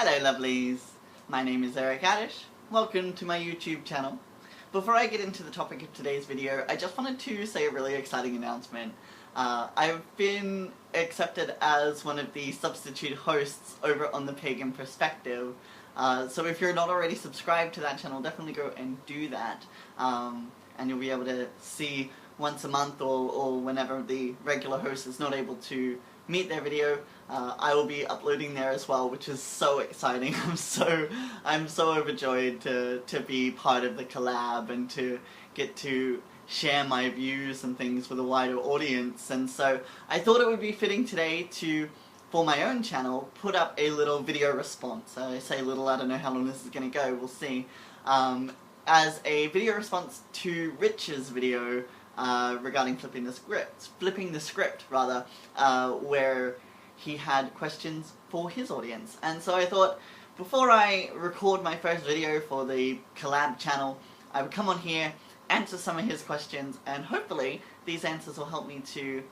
Hello lovelies, my name is Eric Addish. Welcome to my YouTube channel. Before I get into the topic of today's video, I just wanted to say a really exciting announcement. I've been accepted as one of the substitute hosts over on the Pagan Perspective. So if you're not already subscribed to that channel, definitely go and do that. And you'll be able to see once a month or whenever the regular host is not able to meet their video, I will be uploading there as well, which is so exciting. I'm so overjoyed to be part of the collab and to get to share my views and things with a wider audience. And so I thought it would be fitting today to, for my own channel, put up a little video response. I say little, I don't know how long this is going to go, we'll see. As a video response to Rich's video regarding flipping the script, where he had questions for his audience. And so I thought, before I record my first video for the collab channel, I would come on here, answer some of his questions, and hopefully these answers will help me to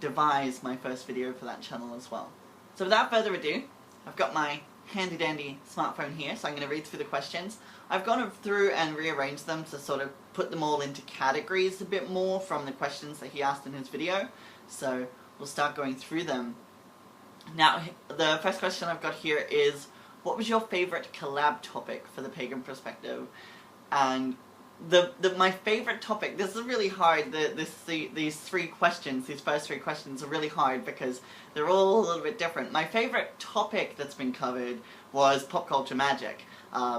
devise my first video for that channel as well. So without further ado, I've got my handy dandy smartphone here, so I'm going to read through the questions. I've gone through and rearranged them to sort of put them all into categories a bit more from the questions that he asked in his video. So we'll start going through them. Now, the first question I've got here is, what was your favourite collab topic for the Pagan Perspective? And my favourite topic, this is really hard, these three questions, these first three questions are really hard because they're all a little bit different. My favourite topic that's been covered was pop culture magic,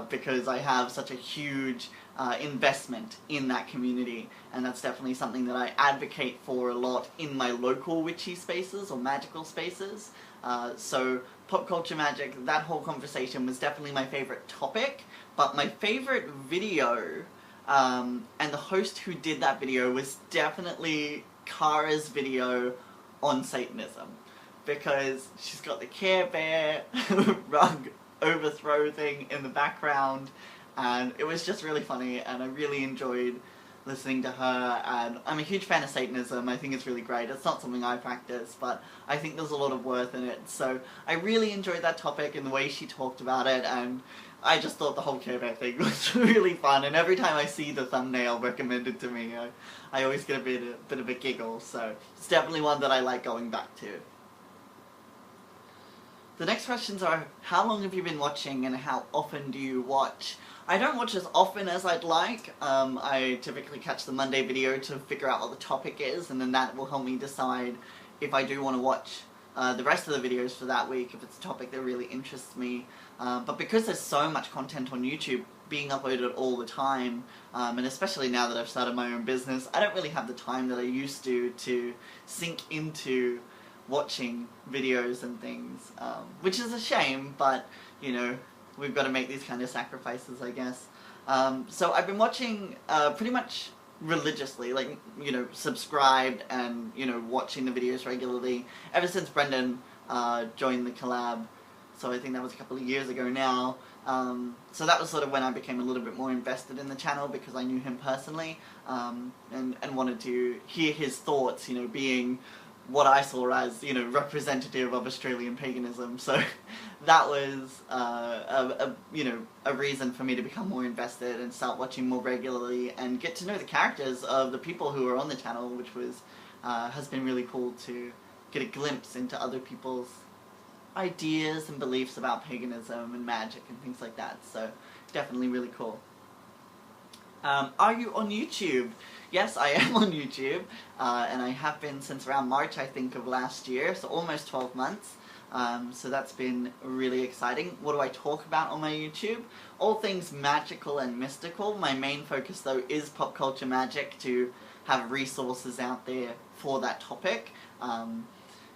because I have such a huge investment in that community, and that's definitely something that I advocate for a lot in my local witchy spaces or magical spaces. So pop culture magic, that whole conversation was definitely my favourite topic, but my favourite video, and the host who did that video, was definitely Kara's video on Satanism, because she's got the Care Bear rug overthrow thing in the background, and it was just really funny, and I really enjoyed listening to her. And I'm a huge fan of Satanism. I think it's really great. It's not something I practice, but I think there's a lot of worth in it, so I really enjoyed that topic and the way she talked about it, and I just thought the whole Care Bear thing was really fun, and every time I see the thumbnail recommended to me, I always get a bit of a giggle, so it's definitely one that I like going back to. The next questions are, how long have you been watching and how often do you watch? I don't watch as often as I'd like. I typically catch the Monday video to figure out what the topic is, and then that will help me decide if I do want to watch the rest of the videos for that week, if it's a topic that really interests me. But because there's so much content on YouTube being uploaded all the time, and especially now that I've started my own business, I don't really have the time that I used to sink into watching videos and things, which is a shame, but, you know, we've got to make these kind of sacrifices, I guess. So I've been watching pretty much religiously, like, you know, subscribed and, you know, watching the videos regularly ever since Brendan joined the collab. So I think that was a couple of years ago now. So that was sort of when I became a little bit more invested in the channel, because I knew him personally, and wanted to hear his thoughts, you know, being what I saw as, you know, representative of Australian paganism. So that was you know, a reason for me to become more invested and start watching more regularly and get to know the characters of the people who are on the channel, which was has been really cool to get a glimpse into other people's ideas and beliefs about paganism and magic and things like that. So definitely really cool. Are you on YouTube? Yes, I am on YouTube, and I have been since around March, I think, of last year, so almost 12 months. So that's been really exciting. What do I talk about on my YouTube? All things magical and mystical. My main focus, though, is pop culture magic, to have resources out there for that topic.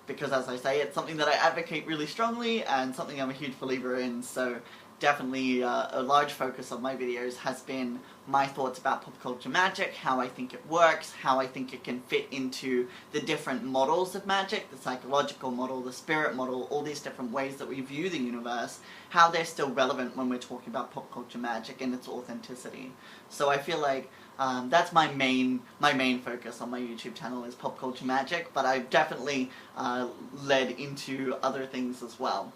Because, as I say, it's something that I advocate really strongly, and something I'm a huge believer in, so definitely a large focus of my videos has been my thoughts about pop culture magic, how I think it works, how I think it can fit into the different models of magic, the psychological model, the spirit model, all these different ways that we view the universe, how they're still relevant when we're talking about pop culture magic and its authenticity. So I feel like that's my main focus on my YouTube channel is pop culture magic, but I've definitely led into other things as well.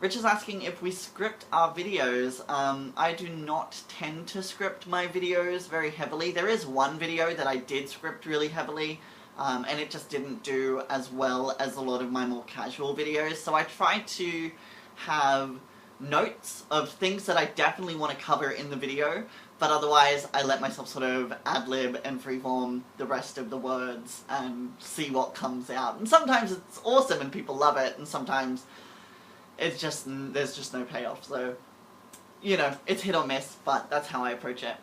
Rich is asking if we script our videos. I do not tend to script my videos very heavily. There is one video that I did script really heavily, and it just didn't do as well as a lot of my more casual videos. So I try to have notes of things that I definitely want to cover in the video, but otherwise I let myself sort of ad-lib and freeform the rest of the words and see what comes out. And sometimes it's awesome and people love it, and sometimes it's just, there's just no payoff, so, you know, it's hit or miss, but that's how I approach it.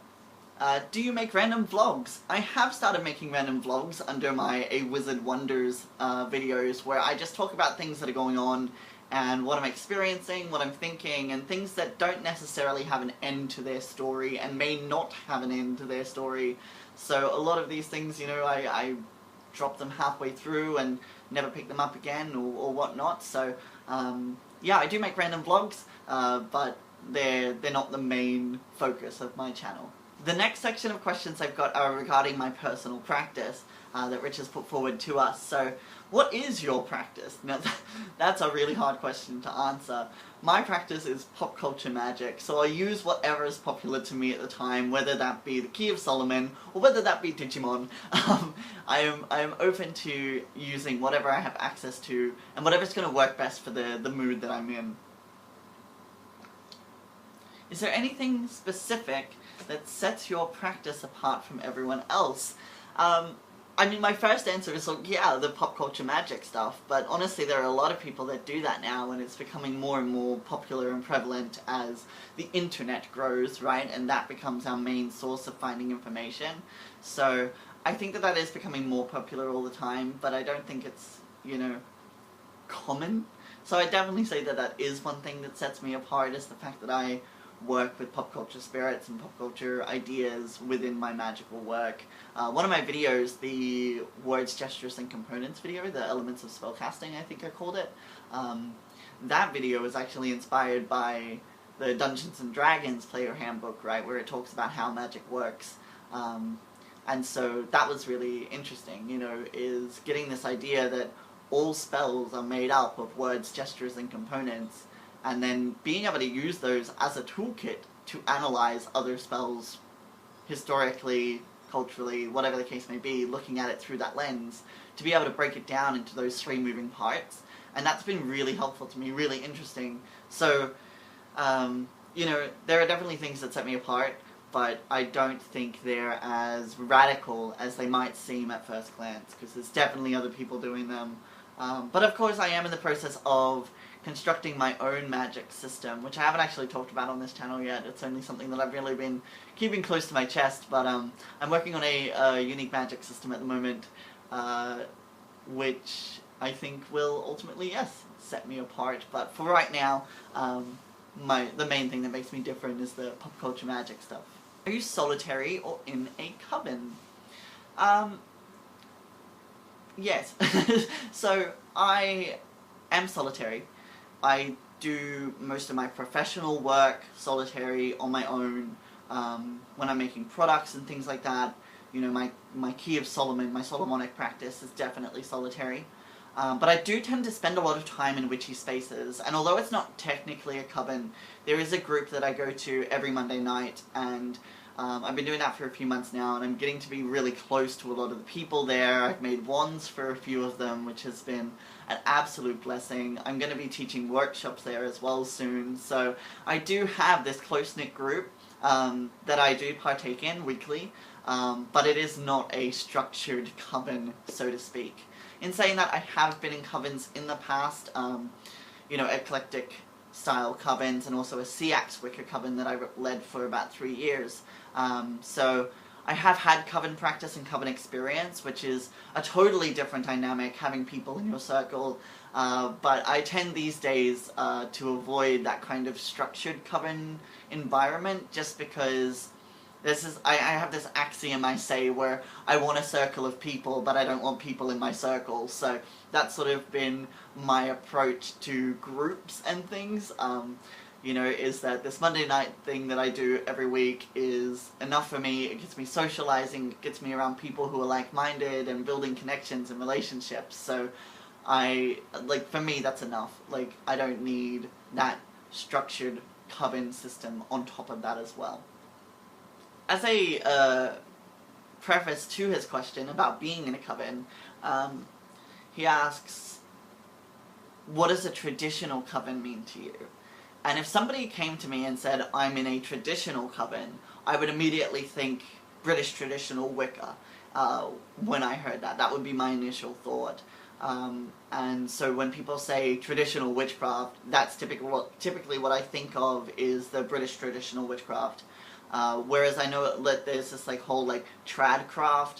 Do you make random vlogs? I have started making random vlogs under my A Wizard Wonders videos, where I just talk about things that are going on, and what I'm experiencing, what I'm thinking, and things that don't necessarily have an end to their story, and may not have an end to their story. So a lot of these things, you know, I drop them halfway through and never pick them up again, or whatnot, so, yeah, I do make random vlogs, but they're not the main focus of my channel. The next section of questions I've got are regarding my personal practice that Rich has put forward to us. So, what is your practice? Now, that's a really hard question to answer. My practice is pop culture magic, so I use whatever is popular to me at the time, whether that be the Key of Solomon, or whether that be Digimon. I am open to using whatever I have access to, and whatever's going to work best for the mood that I'm in. Is there anything specific that sets your practice apart from everyone else? I mean, my first answer is, like, yeah, the pop culture magic stuff, but honestly there are a lot of people that do that now, and it's becoming more and more popular and prevalent as the internet grows, right, and that becomes our main source of finding information. So I think that that is becoming more popular all the time, but I don't think it's, you know, common. So I definitely say that that is one thing that sets me apart, is the fact that I work with pop culture spirits and pop culture ideas within my magical work. One of my videos, the Words, Gestures, and Components video, the Elements of Spellcasting I think I called it, that video was actually inspired by the Dungeons & Dragons player handbook, right, where it talks about how magic works. And so that was really interesting, you know, is getting this idea that all spells are made up of words, gestures, and components, and then being able to use those as a toolkit to analyze other spells historically, culturally, whatever the case may be, looking at it through that lens, to be able to break it down into those three moving parts. And that's been really helpful to me, really interesting. So, you know, there are definitely things that set me apart, but I don't think they're as radical as they might seem at first glance, because there's definitely other people doing them. But of course I am in the process of constructing my own magic system, which I haven't actually talked about on this channel yet. It's only something that I've really been keeping close to my chest, but I'm working on a unique magic system at the moment, which I think will ultimately, yes, set me apart. But for right now, the main thing that makes me different is the pop culture magic stuff. Are you solitary or in a coven? Yes. So I am solitary. I do most of my professional work solitary on my own. When I'm making products and things like that, you know, my Key of Solomon, my Solomonic practice is definitely solitary. But I do tend to spend a lot of time in witchy spaces, and although it's not technically a coven, there is a group that I go to every Monday night, and I've been doing that for a few months now, and I'm getting to be really close to a lot of the people there. I've made wands for a few of them, which has been an absolute blessing. I'm going to be teaching workshops there as well soon, so I do have this close-knit group that I do partake in weekly, but it is not a structured coven, so to speak. In saying that, I have been in covens in the past, you know, eclectic style covens, and also a Seax Wicca coven that I led for about 3 years. So I have had coven practice and coven experience, which is a totally different dynamic, having people in your circle, but I tend these days to avoid that kind of structured coven environment, just because I have this axiom I say where I want a circle of people, but I don't want people in my circle. So that's sort of been my approach to groups and things. You know, is that this Monday night thing that I do every week is enough for me. It gets me socializing, it gets me around people who are like-minded and building connections and relationships. So for me, that's enough. Like, I don't need that structured coven system on top of that as well. As a preface to his question about being in a coven, he asks, what does a traditional coven mean to you? And if somebody came to me and said, I'm in a traditional coven, I would immediately think British traditional Wicca. When I heard that, that would be my initial thought. And so when people say traditional witchcraft, that's typically what I think of is the British traditional witchcraft. Whereas I know that there's this like whole like tradcraft,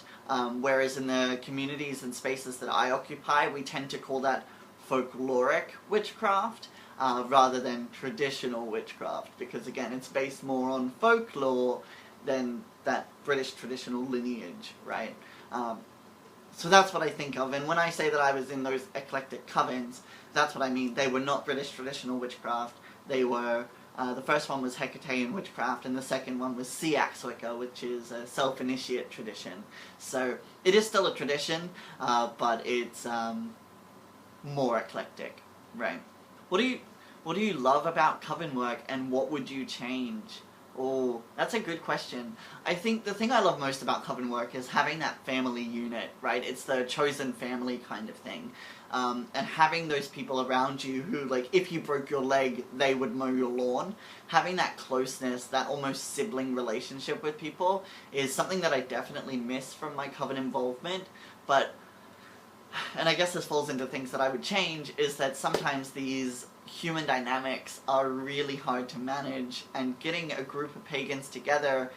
whereas in the communities and spaces that I occupy, we tend to call that folkloric witchcraft, rather than traditional witchcraft, because again, it's based more on folklore than that British traditional lineage, right? So that's what I think of, and when I say that I was in those eclectic covens, that's what I mean. They were not British traditional witchcraft. They were, the first one was Hecatean witchcraft, and the second one was Seax Wicca, which is a self-initiate tradition. So it is still a tradition, but it's more eclectic, right? What do you love about coven work, and what would you change? Oh, that's a good question. I think the thing I love most about coven work is having that family unit, right? It's the chosen family kind of thing. And having those people around you who, like, if you broke your leg, they would mow your lawn. Having that closeness, that almost sibling relationship with people is something that I definitely miss from my coven involvement. But, and I guess this falls into things that I would change, is that sometimes these human dynamics are really hard to manage, and getting a group of pagans together,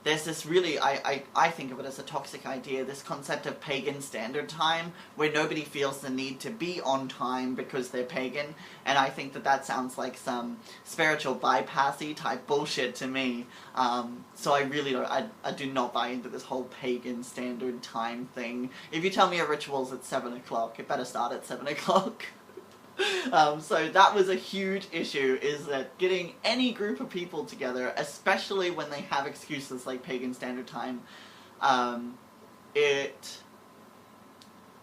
there's this really, I think of it as a toxic idea, this concept of pagan standard time, where nobody feels the need to be on time because they're pagan, and I think that that sounds like some spiritual bypassy type bullshit to me. So I really don't, I do not buy into this whole pagan standard time thing. If you tell me a ritual's at 7 o'clock, it better start at 7 o'clock. So that was a huge issue, is that getting any group of people together, especially when they have excuses like pagan standard time,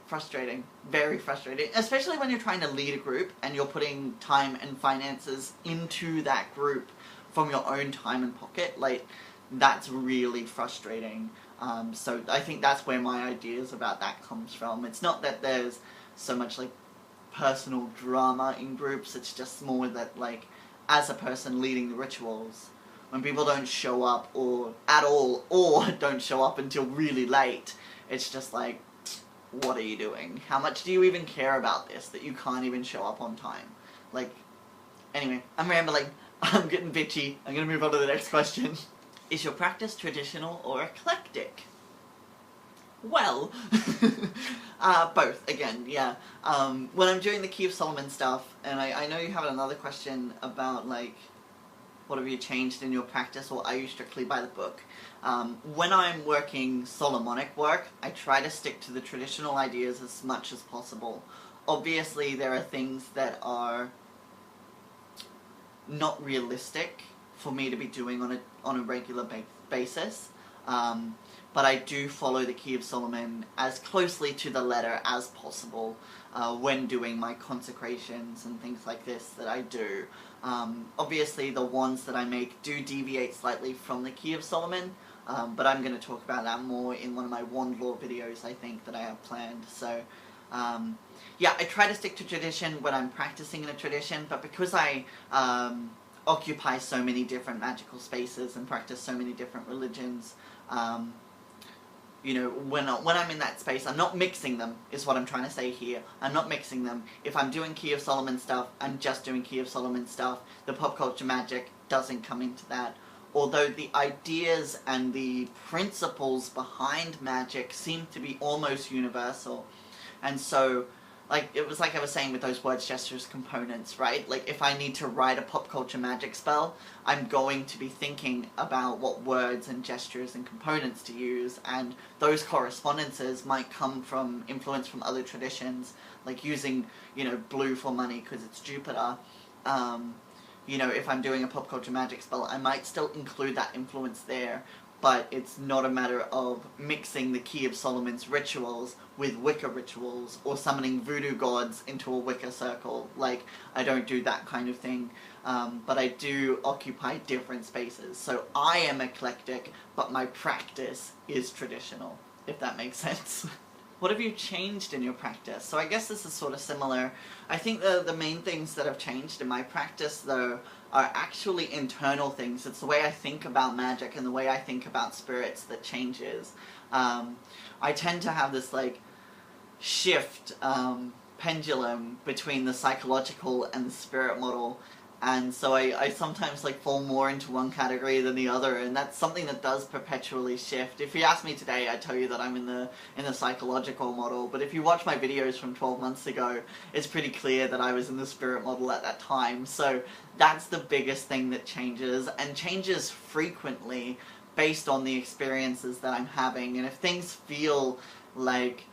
frustrating, very frustrating, especially when you're trying to lead a group and you're putting time and finances into that group from your own time and pocket. Like, that's really frustrating. So I think that's where my ideas about that comes from. It's not that there's so much like personal drama in groups, it's just more that, like, as a person leading the rituals, when people don't show up or at all, or don't show up until really late, it's just like, what are you doing? How much do you even care about this, that you can't even show up on time? Like, anyway, I'm rambling, I'm getting bitchy, I'm gonna move on to the next question. Is your practice traditional or eclectic? Well, both, again, yeah. When I'm doing the Key of Solomon stuff, and I know you have another question about, like, what have you changed in your practice, or are you strictly by the book? When I'm working Solomonic work, I try to stick to the traditional ideas as much as possible. Obviously, there are things that are not realistic for me to be doing on a regular basis. But I do follow the Key of Solomon as closely to the letter as possible when doing my consecrations and things like this that I do. Obviously the wands that I make do deviate slightly from the Key of Solomon, but I'm going to talk about that more in one of my wand lore videos, I think, that I have planned. So yeah, I try to stick to tradition when I'm practicing in a tradition, but because I occupy so many different magical spaces and practice so many different religions, you know, when I'm in that space, I'm not mixing them, is what I'm trying to say here. I'm not mixing them. If I'm doing Key of Solomon stuff, I'm just doing Key of Solomon stuff. The pop culture magic doesn't come into that. Although the ideas and the principles behind magic seem to be almost universal. And so, like, it was like I was saying with those words, gestures, components, right? Like, if I need to write a pop culture magic spell, I'm going to be thinking about what words and gestures and components to use, and those correspondences might come from influence from other traditions, like using, you know, blue for money because it's Jupiter. You know, if I'm doing a pop culture magic spell, I might still include that influence there, but it's not a matter of mixing the Key of Solomon's rituals with Wicca rituals, or summoning voodoo gods into a Wicca circle. Like, I don't do that kind of thing, but I do occupy different spaces. So I am eclectic, but my practice is traditional, if that makes sense. What have you changed in your practice? So I guess this is sort of similar. I think the main things that have changed in my practice, though, are actually internal things. It's the way I think about magic and the way I think about spirits that changes. I tend to have this, like, shift, pendulum between the psychological and the spirit model. And so I sometimes, like, fall more into one category than the other, and that's something that does perpetually shift. If you ask me today, I'd tell you that I'm in the psychological model, but if you watch my videos from 12 months ago, it's pretty clear that I was in the spirit model at that time. So that's the biggest thing that changes, and changes frequently based on the experiences that I'm having. And if things feel like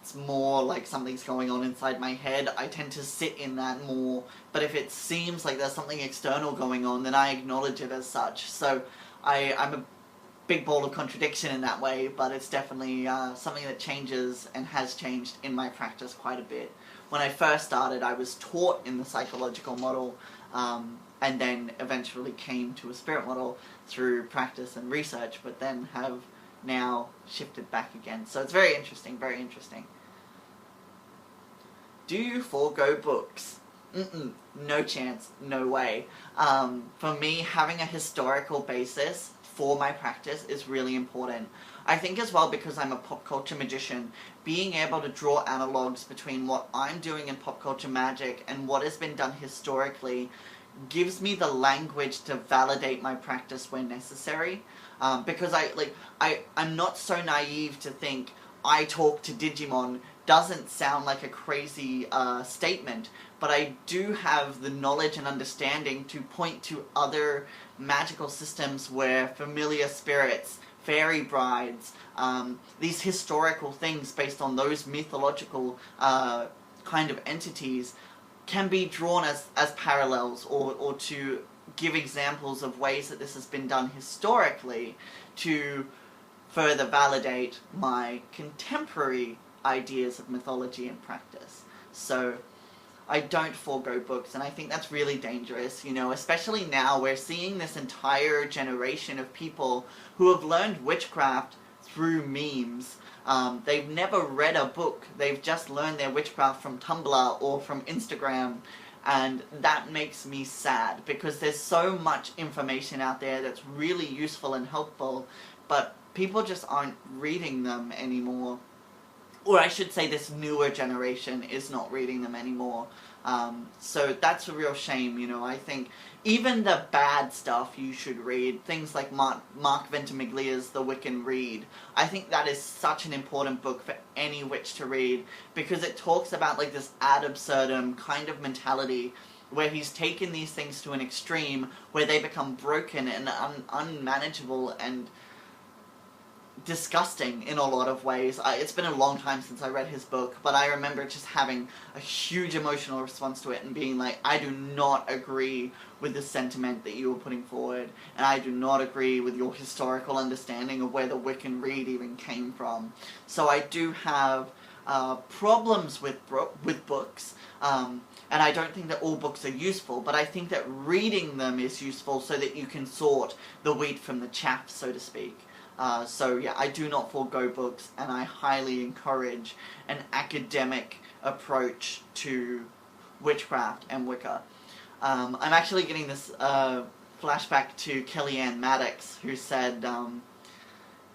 it's more like something's going on inside my head, I tend to sit in that more. But if it seems like there's something external going on, then I acknowledge it as such. So I'm a big ball of contradiction in that way, but it's definitely something that changes and has changed in my practice quite a bit. When I first started, I was taught in the psychological model, and then eventually came to a spirit model through practice and research, but then have now shifted back again. So it's very interesting, very interesting. Do you forego books? No chance, no way. For me, having a historical basis for my practice is really important. I think as well, because I'm a pop culture magician, being able to draw analogues between what I'm doing in pop culture magic and what has been done historically gives me the language to validate my practice where necessary. Because I'm not so naive to think I talk to Digimon doesn't sound like a crazy statement, but I do have the knowledge and understanding to point to other magical systems where familiar spirits, fairy brides, these historical things based on those mythological kind of entities can be drawn as parallels, or to give examples of ways that this has been done historically to further validate my contemporary ideas of mythology and practice. So I don't forego books, and I think that's really dangerous, you know, especially now we're seeing this entire generation of people who have learned witchcraft through memes. They've never read a book, they've just learned their witchcraft from Tumblr or from Instagram, and that makes me sad, because there's so much information out there that's really useful and helpful, but people just aren't reading them anymore. Or I should say, this newer generation is not reading them anymore. So that's a real shame, you know. I think even the bad stuff you should read, things like Mark Ventimiglia's The Wiccan Read. I think that is such an important book for any witch to read, because it talks about, like, this ad absurdum kind of mentality where he's taken these things to an extreme where they become broken and unmanageable and disgusting in a lot of ways. It's been a long time since I read his book, but I remember just having a huge emotional response to it and being like, I do not agree with the sentiment that you were putting forward, and I do not agree with your historical understanding of where the Wiccan Read even came from. So I do have problems with books, and I don't think that all books are useful, but I think that reading them is useful so that you can sort the wheat from the chaff, so to speak. So yeah, I do not forego books, and I highly encourage an academic approach to witchcraft and Wicca. I'm actually getting this flashback to Kellyanne Maddox, who said,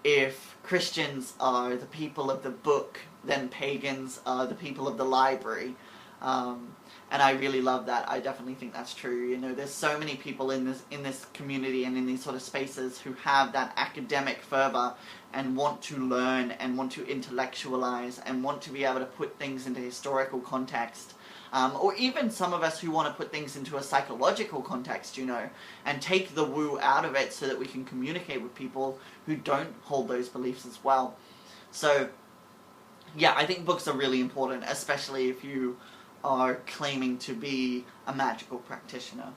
if Christians are the people of the book, then pagans are the people of the library. And I really love that. I definitely think that's true. You know, there's so many people in this community and in these sort of spaces who have that academic fervor and want to learn and want to intellectualize and want to be able to put things into historical context. Or even some of us who want to put things into a psychological context, you know, and take the woo out of it so that we can communicate with people who don't hold those beliefs as well. So, yeah, I think books are really important, especially if you are claiming to be a magical practitioner.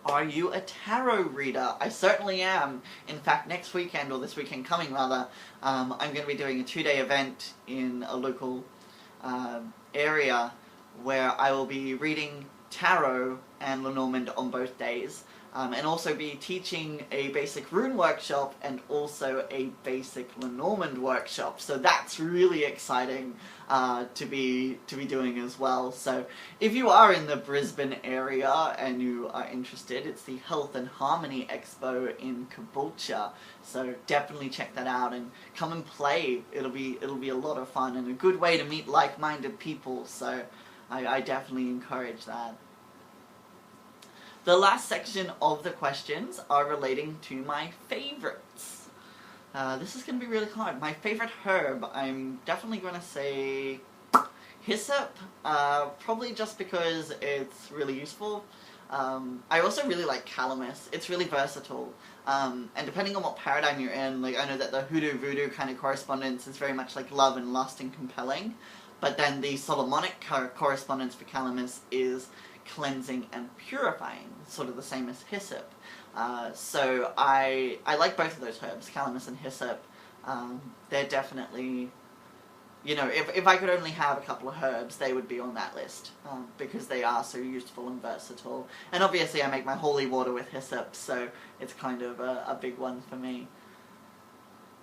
Are you a tarot reader? I certainly am. In fact, next weekend, or this weekend coming rather, I'm going to be doing a 2-day event in a local area where I will be reading tarot and Lenormand on both days, and also be teaching a basic rune workshop and also a basic Lenormand workshop. So that's really exciting to be doing as well. So if you are in the Brisbane area and you are interested, it's the Health and Harmony Expo in Caboolture. So definitely check that out and come and play. It'll be a lot of fun and a good way to meet like-minded people. So I definitely encourage that. The last section of the questions are relating to my favorites. This is going to be really hard. My favorite herb, I'm definitely going to say hyssop, probably just because it's really useful. I also really like calamus. It's really versatile. And depending on what paradigm you're in, like I know that the hoodoo voodoo kind of correspondence is very much like love and lust and compelling, but then the Solomonic correspondence for calamus is cleansing and purifying, sort of the same as hyssop. So I like both of those herbs, calamus and hyssop. They're definitely, you know, if I could only have a couple of herbs, they would be on that list, because they are so useful and versatile. And obviously I make my holy water with hyssop, so it's kind of a big one for me.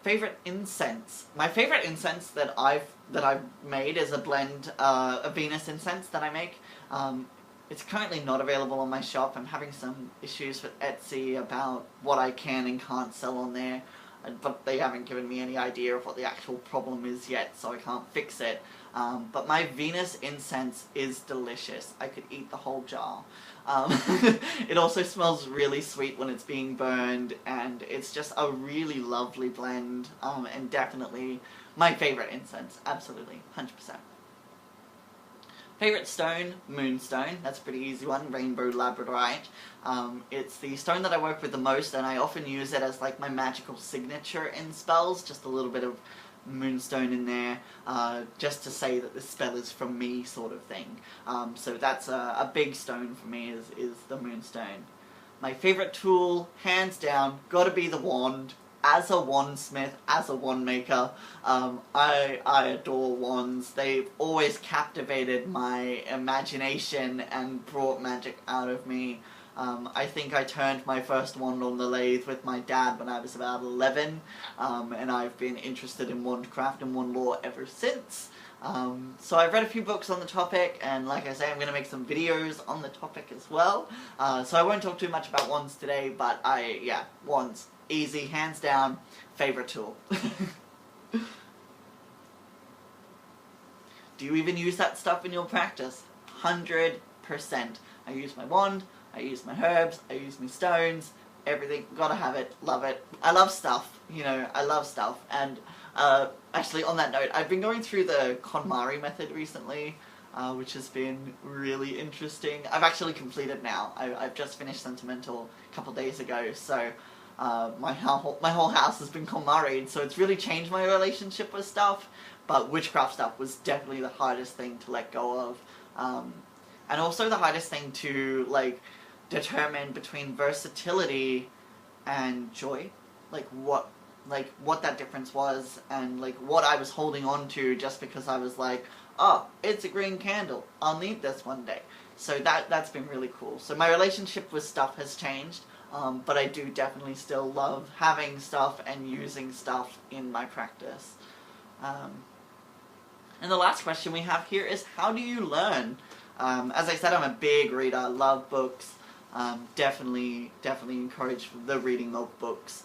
Favorite incense. My favorite incense that I've made is a blend, a Venus incense that I make. It's currently not available on my shop. I'm having some issues with Etsy about what I can and can't sell on there, but they haven't given me any idea of what the actual problem is yet, so I can't fix it. But my Venus incense is delicious. I could eat the whole jar. It also smells really sweet when it's being burned, and it's just a really lovely blend, and definitely my favorite incense, absolutely, 100%. Favorite stone, moonstone. That's a pretty easy one, rainbow labradorite. It's the stone that I work with the most, and I often use it as like my magical signature in spells, just a little bit of moonstone in there, just to say that this spell is from me, sort of thing. So that's a big stone for me, is the moonstone. My favorite tool, hands down, gotta be the wand. As a wandsmith, as a wand maker, I adore wands. They've always captivated my imagination and brought magic out of me. I think I turned my first wand on the lathe with my dad when I was about 11, and I've been interested in wandcraft and wand lore ever since. So I've read a few books on the topic, and like I say, I'm going to make some videos on the topic as well. So I won't talk too much about wands today, but yeah, wands. Easy, hands down, favorite tool. Do you even use that stuff in your practice? 100%. I use my wand, I use my herbs, I use my stones, everything. Gotta have it, love it. I love stuff, you know, I love stuff. And actually, on that note, I've been going through the KonMari method recently, which has been really interesting. I've actually completed now. I've just finished Sentimental a couple days ago, so my whole house has been KonMari'd, so it's really changed my relationship with stuff, but witchcraft stuff was definitely the hardest thing to let go of. And also the hardest thing to, like, determine between versatility and joy. Like what that difference was, and like what I was holding on to just because I was like, oh, it's a green candle, I'll need this one day. So that's been really cool. So my relationship with stuff has changed, but I do definitely still love having stuff and using stuff in my practice. And the last question we have here is, how do you learn? As I said, I'm a big reader, I love books. Definitely encourage the reading of books.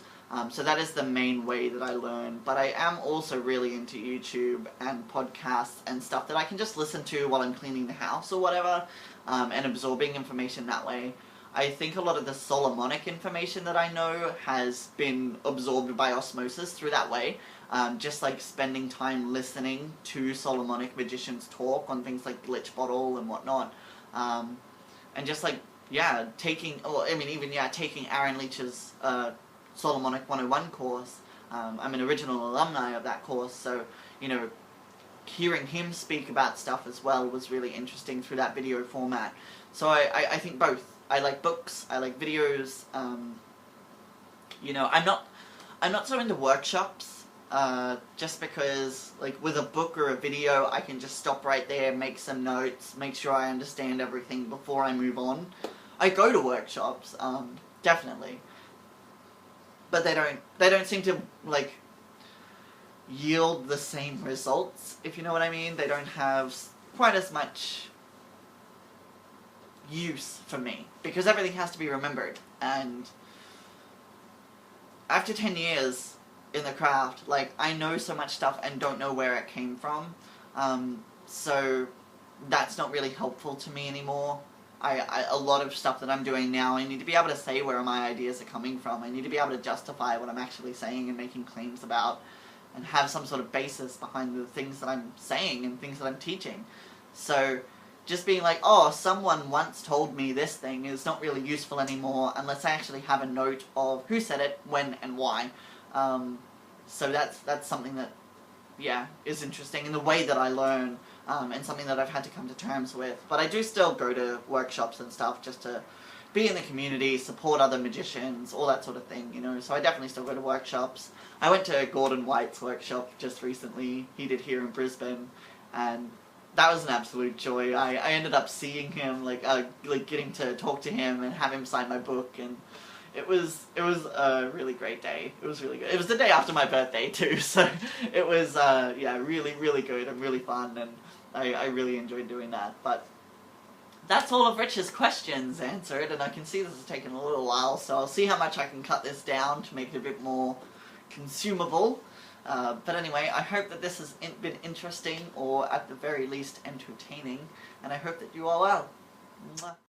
So that is the main way that I learn, but I am also really into YouTube and podcasts and stuff that I can just listen to while I'm cleaning the house or whatever, and absorbing information that way. I think a lot of the Solomonic information that I know has been absorbed by osmosis through that way, just like spending time listening to Solomonic magicians talk on things like Glitch Bottle and whatnot, and just like, yeah, taking Aaron Leach's Solomonic 101 course. I'm an original alumni of that course, so, you know, hearing him speak about stuff as well was really interesting through that video format. So I think both. I like books, I like videos, you know, I'm not so into workshops, just because, like, with a book or a video, I can just stop right there, make some notes, make sure I understand everything before I move on. I go to workshops, definitely, but they don't seem to, like, yield the same results, if you know what I mean. They don't have quite as much use for me, because everything has to be remembered, and after 10 years in the craft, like, I know so much stuff and don't know where it came from, so that's not really helpful to me anymore. A lot of stuff that I'm doing now, I need to be able to say where my ideas are coming from. I need to be able to justify what I'm actually saying and making claims about, and have some sort of basis behind the things that I'm saying and things that I'm teaching. So just being like, oh, someone once told me this thing, is not really useful anymore unless I actually have a note of who said it, when, and why. So that's something that, yeah, is interesting in the way that I learn, and something that I've had to come to terms with. But I do still go to workshops and stuff just to be in the community, support other magicians, all that sort of thing, you know. So I definitely still go to workshops. I went to Gordon White's workshop just recently. He did here in Brisbane, and that was an absolute joy. I ended up seeing him, like getting to talk to him and have him sign my book, and it was a really great day. It was really good. It was the day after my birthday too, so it was yeah, really, really good and really fun, and I really enjoyed doing that. But that's all of Rich's questions answered, and I can see this has taken a little while, so I'll see how much I can cut this down to make it a bit more consumable. But anyway, I hope that this has been interesting, or at the very least entertaining, and I hope that you all are well. Mwah.